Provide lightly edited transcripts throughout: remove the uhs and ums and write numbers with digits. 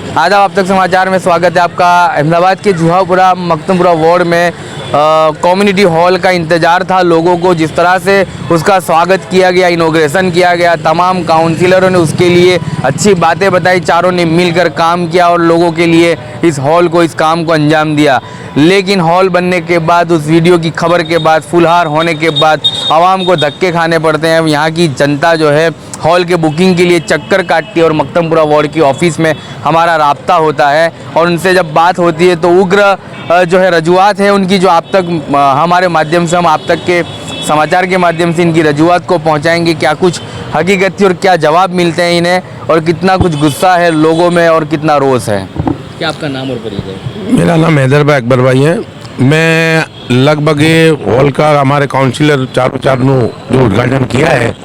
आदाब, अब तक समाचार में स्वागत है आपका। अहमदाबाद के जुहापुरा मखदुमपुरा वार्ड में कम्युनिटी हॉल का इंतज़ार था लोगों को। जिस तरह से उसका स्वागत किया गया, इनॉग्रेशन किया गया, तमाम काउंसिलरों ने उसके लिए अच्छी बातें बताई, चारों ने मिलकर काम किया और लोगों के लिए इस हॉल को, इस काम को अंजाम दिया। लेकिन हॉल बनने के बाद, उस वीडियो की खबर के बाद, फुलहार होने के बाद आवाम को धक्के खाने पड़ते हैं। यहाँ की जनता जो है हॉल के बुकिंग के लिए चक्कर काटती है और मखदुमपुरा वार्ड की ऑफिस में हमारा राब्ता होता है और उनसे जब बात होती है तो उग्र जो है रजूआत है उनकी, जो आप तक हमारे माध्यम से, हम आप तक के समाचार के माध्यम से इनकी रजूआत को पहुंचाएंगे। क्या कुछ हकीकत थी और क्या जवाब मिलते हैं इन्हें, और कितना कुछ गुस्सा है लोगों में और कितना रोष है। क्या आपका नाम और परिचय? मेरा नाम हैदर भाई अकबर भाई है। मैं लगभग ये हॉल का हमारे काउंसिलर चारों जो उद्घाटन किया है,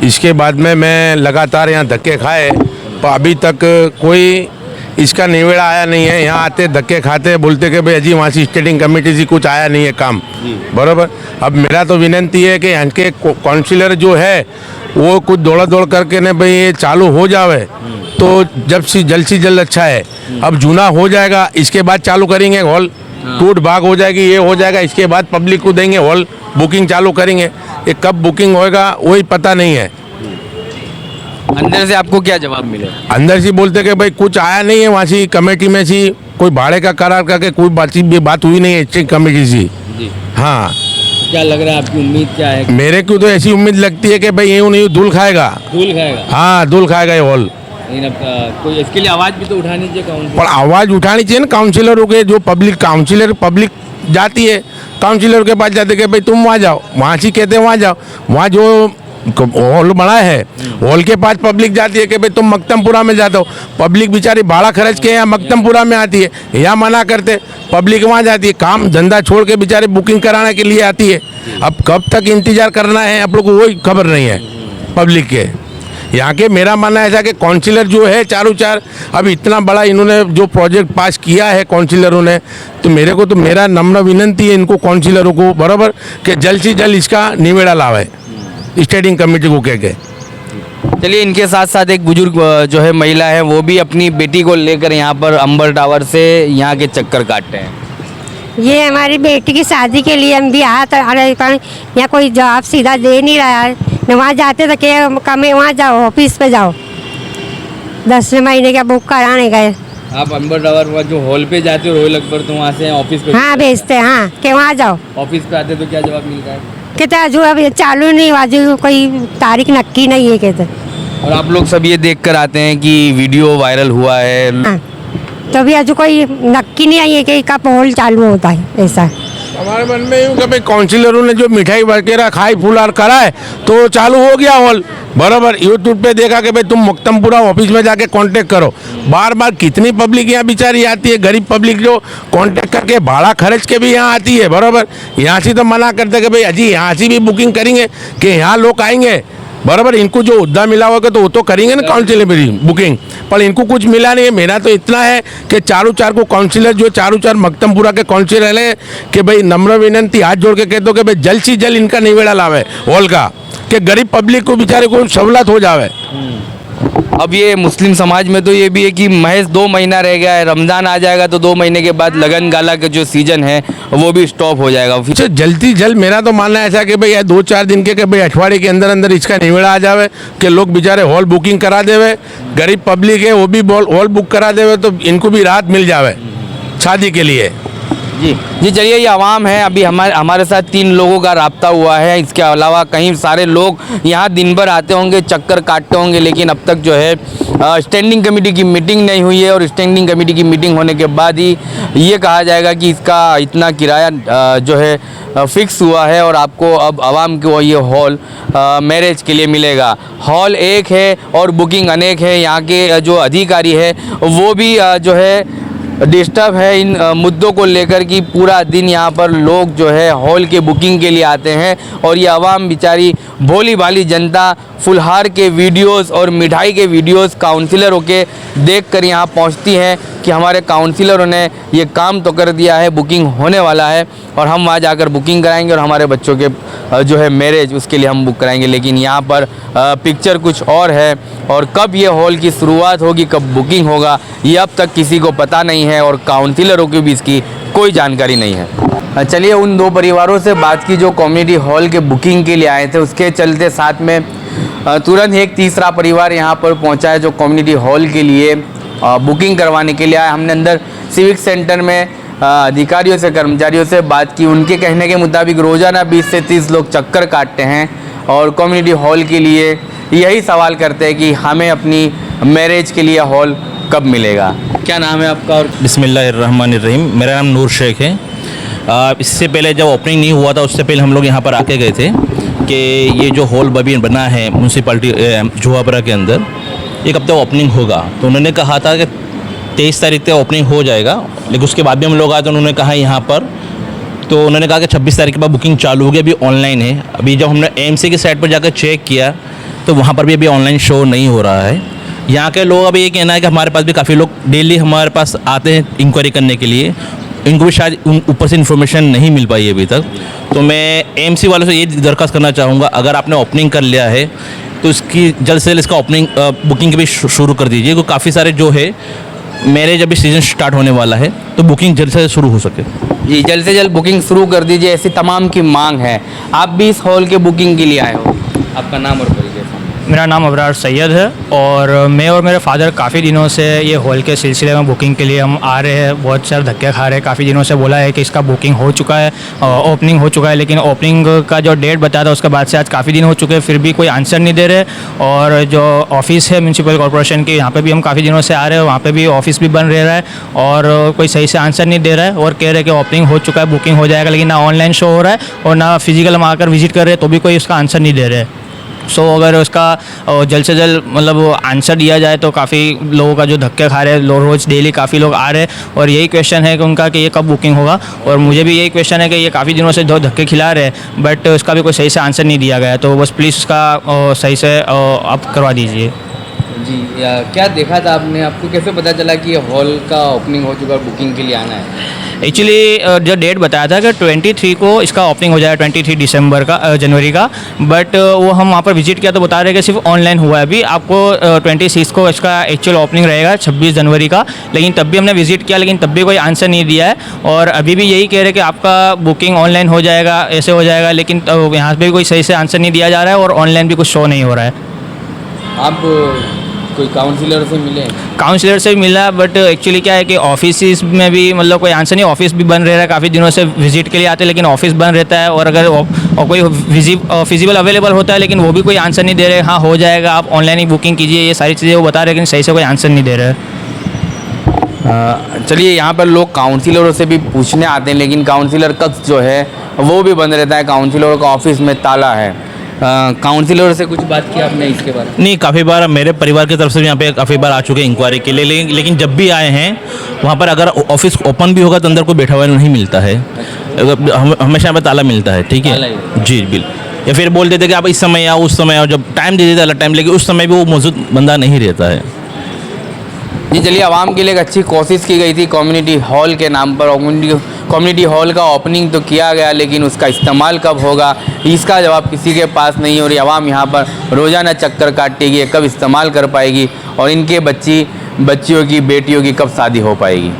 इसके बाद में मैं लगातार यहाँ धक्के खाए, पर अभी तक कोई इसका निवेड़ा आया नहीं है। यहाँ आते धक्के खाते बोलते कि भाई अजी वहाँ से स्टेटिंग कमेटी से कुछ आया नहीं है काम, बराबर। अब मेरा तो विनती है कि यहाँ के काउंसिलर जो है वो कुछ दौड़ करके ने भाई ये चालू हो जावे तो जल्द से जल्द अच्छा है। अब जूना हो जाएगा, इसके बाद चालू करेंगे हॉल, टूट भाग हो जाएगी, ये हो जाएगा, इसके बाद पब्लिक को देंगे हॉल, बुकिंग चालू करेंगे। ये कब बुकिंग होएगा वही पता नहीं है। अंदर से आपको क्या जवाब मिले? अंदर से बोलते कि भाई कुछ आया नहीं है वहाँ से कमेटी में से, कोई भाड़े का करार करके कोई बात हुई नहीं है कमेटी से। हाँ, क्या लग रहा है, आपकी उम्मीद क्या है? मेरे को तो ऐसी उम्मीद लगती है कि भाई ये नहीं धूल खाएगा। हाँ, धूल खाएगा ये हॉल। कोई इसके लिए आवाज़ भी तो उठानी चाहिए, पर आवाज़ उठानी चाहिए ना काउंसिलरों के। जो पब्लिक जाती है काउंसिलर के पास, जाते कि भाई तुम वहाँ जाओ, वहाँ से कहते हैं वहाँ जाओ। वहाँ जो हॉल बना है, हॉल के पास पब्लिक जाती है कि भाई तुम मखदुमपुरा में जाते हो। पब्लिक बेचारी भाड़ा खर्च के यहाँ मखदुमपुरा में आती है, यहाँ मना करते, पब्लिक वहाँ जाती है, काम धंधा छोड़ के बेचारे बुकिंग कराने के लिए आती है। अब कब तक इंतजार करना है आप लोग को वही खबर नहीं है पब्लिक के। यहाँ के मेरा मानना ऐसा कि काउंसिलर जो है चार अब इतना बड़ा इन्होंने जो प्रोजेक्ट पास किया है काउंसिलरों ने, तो मेरा नम्र विनती है इनको काउंसिलरों को, बराबर, कि जल्द से जल्द इसका निवेड़ा लावे स्टेटिंग कमेटी को कह के। चलिए, इनके साथ साथ एक बुजुर्ग जो है महिला है, वो भी अपनी बेटी को लेकर यहाँ पर अंबर टावर से यहाँ के चक्कर काटते हैं। ये हमारी बेटी की शादी के लिए हम भी आया था, अरे यहाँ कोई जवाब सीधा दे नहीं रहा है। वहाँ जाते तो क्या कमे, वहाँ जाओ ऑफिस पे जाओ, 10वें महीने का बुक कराने गए। आप अंबर टावर जो हॉल पे जाते हो रोहिल अकबर, तो वहाँ से ऑफिस पे? हाँ, भेजते हैं, हाँ, कि वहाँ जाओ। ऑफिस पे आते तो क्या जवाब मिलता है? कहते जो अभी चालू नहीं हुआ, जो कोई तारीख नक्की नहीं है कहते। और आप लोग सब ये देख कर आते हैं कि वीडियो वायरल हुआ है। हाँ, तो अभी अजू कोई नक्की नहीं आई है कि कब हॉल चालू होता है। ऐसा हमारे मन में यूँ कि भाई काउंसिलरों ने जो मिठाई वगैरह खाई फुलहार करा है तो चालू हो गया हॉल, बराबर। यूट्यूब पे देखा कि भाई तुम मखदुमपुरा ऑफिस में जाके कांटेक्ट करो। बार कितनी पब्लिक यहाँ बेचारी आती है, गरीब पब्लिक जो कांटेक्ट करके भाड़ा खर्च के भी यहाँ आती है, बराबर। यहाँ से तो मना करते कि भाई अजी यहाँ से भी बुकिंग करेंगे कि यहाँ लोग आएंगे, बराबर। इनको जो उद्दा मिला होगा तो वो तो करेंगे ना काउंसिलर में बुकिंग, पर इनको कुछ मिला नहीं है। मेरा तो इतना है कि चार को काउंसिलर जो चार मखदुमपुरा के काउंसिलर है कि भाई नम्र विनंती हाथ जोड़ के कहते हो कि भाई जल्द से जल्द इनका निवेड़ा लावे हॉल का, कि गरीब पब्लिक को बेचारे को सहूलत हो जावे। अब ये मुस्लिम समाज में तो ये भी है कि महज 2 महीना रह गया है, रमज़ान आ जाएगा तो 2 महीने के बाद लगन गाला का जो सीजन है वो भी स्टॉप हो जाएगा। फिर जल्दी जल्द मेरा तो मानना है ऐसा कि भाई 2-4 दिन के भाई अठवाडिये के अंदर इसका निवेड़ा आ जावे, कि लोग बेचारे हॉल बुकिंग करा देवे, गरीब पब्लिक है वो भी हॉल बुक करा देवे तो इनको भी राहत मिल जावे शादी के लिए। जी, चलिए, ये आवाम है। अभी हमारे साथ 3 लोगों का राब्ता हुआ है। इसके अलावा कहीं सारे लोग यहाँ दिन भर आते होंगे, चक्कर काटते होंगे, लेकिन अब तक जो है स्टैंडिंग कमेटी की मीटिंग नहीं हुई है। और स्टैंडिंग कमेटी की मीटिंग होने के बाद ही ये कहा जाएगा कि इसका इतना किराया जो है फिक्स हुआ है और आपको अब आवाम को ये हॉल मैरिज के लिए मिलेगा। हॉल एक है और बुकिंग अनेक है। यहाँ के जो अधिकारी है वो भी जो है डिस्टर्ब है इन मुद्दों को लेकर कि पूरा दिन यहाँ पर लोग जो है हॉल के बुकिंग के लिए आते हैं और ये आवाम बेचारी भोली भाली जनता फुलहार के वीडियोस और मिठाई के वीडियोस काउंसिलरों के देखकर यहाँ पहुँचती हैं कि हमारे काउंसिलरों ने ये काम तो कर दिया है, बुकिंग होने वाला है और हम वहाँ जाकर बुकिंग कराएंगे और हमारे बच्चों के जो है मैरिज उसके लिए हम बुक कराएंगे। लेकिन यहाँ पर पिक्चर कुछ और है और कब ये हॉल की शुरुआत होगी, कब बुकिंग होगा, ये अब तक किसी को पता नहीं है और काउंसिलरों की भी इसकी कोई जानकारी नहीं है। चलिए उन दो परिवारों से बात की जो कम्युनिटी हॉल के बुकिंग के लिए आए थे, उसके चलते साथ में तुरंत एक तीसरा परिवार यहाँ पर पहुँचा है जो कम्युनिटी हॉल के लिए बुकिंग करवाने के लिए आया। हमने अंदर सिविक सेंटर में अधिकारियों से, कर्मचारियों से बात की। उनके कहने के मुताबिक रोज़ाना 20 से 30 लोग चक्कर काटते हैं और कम्युनिटी हॉल के लिए यही सवाल करते हैं कि हमें अपनी मैरिज के लिए हॉल कब मिलेगा। क्या नाम है आपका? और बिस्मिल्लाहिर्रहमानिर्रहीम, मेरा नाम नूर शेख है। इससे पहले जब ओपनिंग नहीं हुआ था उससे पहले हम लोग यहाँ पर आके गए थे कि ये जो हॉल बबी बना है म्यूनसिपैलिटी जुहापुरा के अंदर, एक हफ्ते ओपनिंग होगा। तो उन्होंने कहा था कि 23 तारीख तक ओपनिंग हो जाएगा, लेकिन उसके बाद भी हम लोग आए तो उन्होंने कहा यहाँ पर, तो उन्होंने कहा कि 26 तारीख के बाद बुकिंग चालू होगी, अभी ऑनलाइन है। अभी जब हमने एएमसी की साइट पर जाकर चेक किया तो वहाँ पर भी अभी ऑनलाइन शो नहीं हो रहा है। यहाँ के लोग अभी ये कहना है कि हमारे पास भी काफ़ी लोग डेली हमारे पास आते हैं इंक्वायरी करने के लिए, इनको भी शायद ऊपर से इन्फॉर्मेशन नहीं मिल पाई अभी तक। तो मैं एएमसी वालों से ये दरख्वास्त करना चाहूँगा, अगर आपने ओपनिंग कर लिया है तो इसकी जल्द से जल्द इसका ओपनिंग बुकिंग भी शुरू कर दीजिए, क्योंकि काफ़ी सारे जो है मैरिज अभी सीज़न स्टार्ट होने वाला है तो बुकिंग जल्द से जल्द शुरू हो सके। जी, जल्द से जल्द बुकिंग शुरू कर दीजिए, ऐसी तमाम की मांग है। आप भी इस हॉल के बुकिंग के लिए आए हो, आपका नाम और परिचय? मेरा नाम अबरार सैयद है और मैं और मेरे फादर काफ़ी दिनों से ये हॉल के सिलसिले में बुकिंग के लिए हम आ रहे हैं। बहुत सारे धक्के खा रहे हैं, काफ़ी दिनों से बोला है कि इसका बुकिंग हो चुका है, ओपनिंग हो चुका है, लेकिन ओपनिंग का जो डेट बताया था उसके बाद से आज काफ़ी दिन हो चुके हैं, फिर भी कोई आंसर नहीं दे रहे। और जो ऑफिस है म्यूनसिपल कॉर्पोरेशन की, यहाँ पे भी हम काफ़ी दिनों से आ रहे हैं, वहाँ पे भी ऑफिस भी बन रहा है और कोई सही से आंसर नहीं दे रहा है और कह रहे हैं कि ओपनिंग हो चुका है, बुकिंग हो जाएगा, लेकिन ना ऑनलाइन शो हो रहा है और ना फिजिकल हम आकर विजिट कर रहे हैं तो भी कोई उसका आंसर नहीं दे रहे हैं। सो अगर उसका जल्द से जल्द मतलब आंसर दिया जाए तो काफ़ी लोगों का जो धक्के खा रहे हैं, रोज़ डेली काफ़ी लोग आ रहे हैं और यही क्वेश्चन है कि उनका कि ये कब बुकिंग होगा। और मुझे भी यही क्वेश्चन है कि ये काफ़ी दिनों से दो धक्के खिला रहे हैं बट उसका भी कोई सही से आंसर नहीं दिया गया है, तो बस प्लीज़ उसका सही से आप करवा दीजिए। जी, क्या देखा था आपने? आपको कैसे पता चला कि ये हॉल का ओपनिंग हो चुका है, बुकिंग के लिए आना है? एक्चुअली जो डेट बताया था कि 23 को इसका ओपनिंग हो जाएगा, 23 दिसंबर का, जनवरी का, बट वो हम वहाँ पर विजिट किया तो बता रहे हैं कि सिर्फ ऑनलाइन हुआ है। अभी आपको 26 को इसका एक्चुअल ओपनिंग रहेगा 26 जनवरी का, लेकिन तब भी हमने विजिट किया लेकिन तब भी कोई आंसर नहीं दिया है और अभी भी यही कह रहे हैं कि आपका बुकिंग ऑनलाइन हो जाएगा, ऐसे हो जाएगा, लेकिन यहाँ पर भी कोई सही से आंसर नहीं दिया जा रहा है और ऑनलाइन भी कुछ शो नहीं हो रहा है। आप कोई काउंसिलर से मिले? काउंसिलर से मिला बट एक्चुअली क्या है कि ऑफिस में भी मतलब कोई आंसर नहीं, ऑफिस भी बंद रह रहा है, काफ़ी दिनों से विजिट के लिए आते हैं लेकिन ऑफिस बंद रहता है और अगर कोई फिजिबल अवेलेबल होता है लेकिन वो भी कोई आंसर नहीं दे रहे। हाँ हो जाएगा, आप ऑनलाइन ही बुकिंग कीजिए, ये सारी चीज़ें वो बता रहे हैं लेकिन सही से कोई आंसर नहीं दे रहे। चलिए, यहाँ पर लोग काउंसिलरों से भी पूछने आते हैं लेकिन काउंसिलर कक्ष जो है वो भी बंद रहता है, काउंसिलरों का ऑफिस में ताला है। काउंसिलर से कुछ बात की आपने इसके बारे में? नहीं, काफ़ी बार मेरे परिवार की तरफ से भी यहाँ पे काफ़ी बार आ चुके हैं इंक्वायरी के लिए, लेकिन जब भी आए हैं वहाँ पर अगर ऑफिस ओपन भी होगा तो अंदर कोई बैठा हुआ नहीं मिलता है, हमेशा यहाँ पर ताला मिलता है। ठीक है जी, बिल, या फिर बोल देते कि आप इस समय आओ, उस समय आओ, जब टाइम दे देते अलग टाइम, लेकिन उस समय भी वो मौजूद बंदा नहीं रहता है। जी, चलिए, आवाम के लिए एक अच्छी कोशिश की गई थी कम्युनिटी हॉल के नाम पर। कम्युनिटी हॉल का ओपनिंग तो किया गया लेकिन उसका इस्तेमाल कब होगा इसका जवाब किसी के पास नहीं है और ये आवाम यहाँ पर रोज़ाना चक्कर काटेगी, ये कब इस्तेमाल कर पाएगी और इनके बच्चियों की, बेटियों की कब शादी हो पाएगी।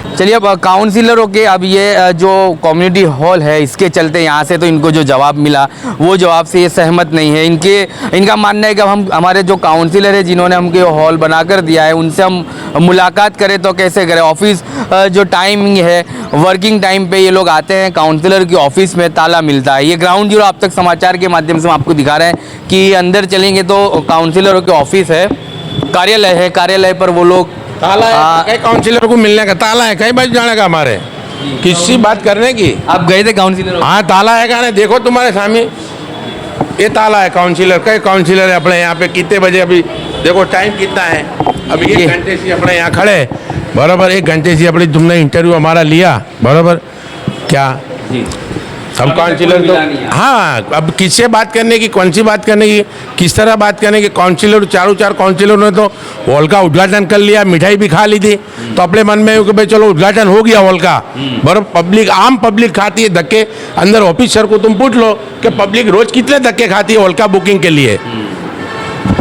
चलिए, अब काउंसिलरों के अब ये जो कम्युनिटी हॉल है इसके चलते यहाँ से तो इनको जो जवाब मिला वो जवाब से ये सहमत नहीं है। इनका मानना है कि हम हमारे जो काउंसिलर है जिन्होंने हमको हॉल बनाकर दिया है उनसे हम मुलाकात करें तो कैसे करें। ऑफिस जो टाइमिंग है, वर्किंग टाइम पे ये लोग आते हैं, काउंसिलर की ऑफिस में ताला मिलता है। ये ग्राउंड जीरो आप तक समाचार के माध्यम से हम आपको दिखा रहे हैं कि अंदर चलेंगे तो काउंसिलरों की ऑफिस है, कार्यालय है, कार्यालय पर वो लोग ताला है, कई काउंसिलर को मिलने का ताला है, कई बार जाने का हमारे किसी बात करने की। आप गए थे काउंसिलर? हाँ, ताला है कहने, देखो तुम्हारे सामने ये ताला है। काउंसिलर, कई काउंसिलर है अपने यहाँ पे, कितने बजे, अभी देखो टाइम कितना है, अभी 1 घंटे से अपने यहाँ खड़े बराबर 1 घंटे से अपनी तुमने इंटरव्यू हमारा लिया, बराबर क्या जी हम काउंसिलर तो हाँ, अब किससे बात करने की, कौन सी बात करने की, किस तरह बात करने की, काउंसिलर चार काउंसिलरों ने तो हॉल का उद्घाटन कर लिया, मिठाई भी खा ली थी, तो अपने मन में कि भाई चलो उद्घाटन हो गया हॉल का, बराबर पब्लिक आम पब्लिक खाती है धक्के। अंदर ऑफिसर को तुम पूछ लो कि पब्लिक रोज कितने धक्के खाती है हॉल का बुकिंग के लिए।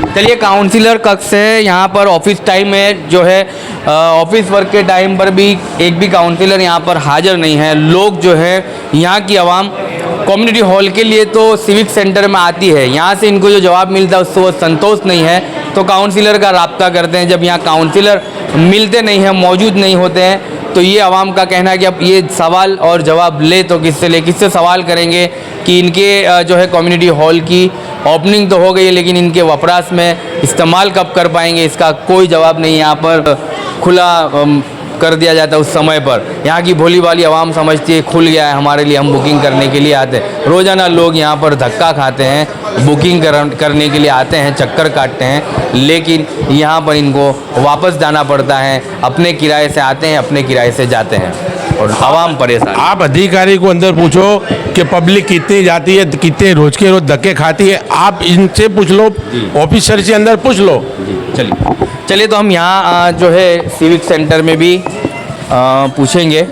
चलिए, काउंसिलर कक्ष है यहाँ पर, ऑफिस टाइम में जो है ऑफिस वर्क के टाइम पर भी एक भी काउंसिलर यहाँ पर हाजिर नहीं है। लोग जो है यहाँ की आवाम कम्युनिटी हॉल के लिए तो सिविक सेंटर में आती है, यहाँ से इनको जो जवाब मिलता है उससे वो संतोष नहीं है, तो काउंसिलर का राब्ता करते हैं। जब यहाँ काउंसिलर मिलते नहीं हैं, मौजूद नहीं होते हैं, तो ये आवाम का कहना है कि अब ये सवाल और जवाब ले तो किससे ले, किससे सवाल करेंगे कि इनके जो है कम्युनिटी हॉल की ओपनिंग तो हो गई है, लेकिन इनके वपरास में इस्तेमाल कब कर पाएंगे, इसका कोई जवाब नहीं यहाँ पर खुला कर दिया जाता है उस समय पर। यहाँ की भोली भाली आवाम समझती है खुल गया है हमारे लिए, हम बुकिंग करने के लिए आते हैं। रोज़ाना लोग यहाँ पर धक्का खाते हैं, बुकिंग करने के लिए आते हैं, चक्कर काटते हैं, लेकिन यहाँ पर इनको वापस जाना पड़ता है। अपने किराए से आते हैं, अपने किराए से जाते हैं और आवाम परेशान। आप अधिकारी को अंदर पूछो कि पब्लिक कितनी जाती है, कितने रोज के रोज धक्के खाती है, आप इनसे पूछ लो, ऑफिसर से अंदर पूछ लो। चलिए तो हम यहाँ जो है सिविक सेंटर में भी पूछेंगे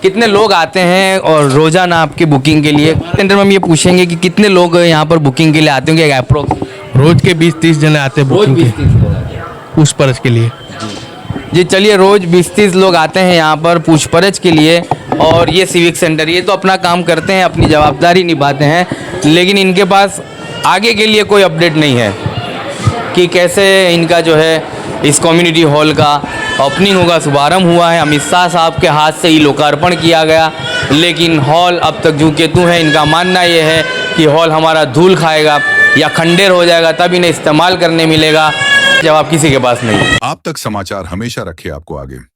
कितने लोग आते हैं और रोज़ाना आपकी बुकिंग के लिए। सेंटर में हम ये पूछेंगे कि कितने लोग यहाँ पर बुकिंग के लिए आते होंगे अप्रोक्स। रोज के 20-30 जने आते हैं रोज बुकिंग 20-30 लोग आते हैं पूछपरछ के लिए। जी चलिए, रोज़ 20-30 लोग आते हैं यहाँ पर पूछपरछ के लिए, और ये सिविक सेंटर ये तो अपना काम करते हैं, अपनी जवाबदारी निभाते हैं, लेकिन इनके पास आगे के लिए कोई अपडेट नहीं है कि कैसे इनका जो है इस कम्युनिटी हॉल का ओपनिंग होगा। शुभारंभ हुआ है, अमित शाह साहब के हाथ से ही लोकार्पण किया गया, लेकिन हॉल अब तक जू के तू है। इनका मानना ये है कि हॉल हमारा धूल खाएगा या खंडेर हो जाएगा तब इन्हें इस्तेमाल करने मिलेगा। जवाब किसी के पास नहीं है। आप तक समाचार हमेशा रखे आपको आगे।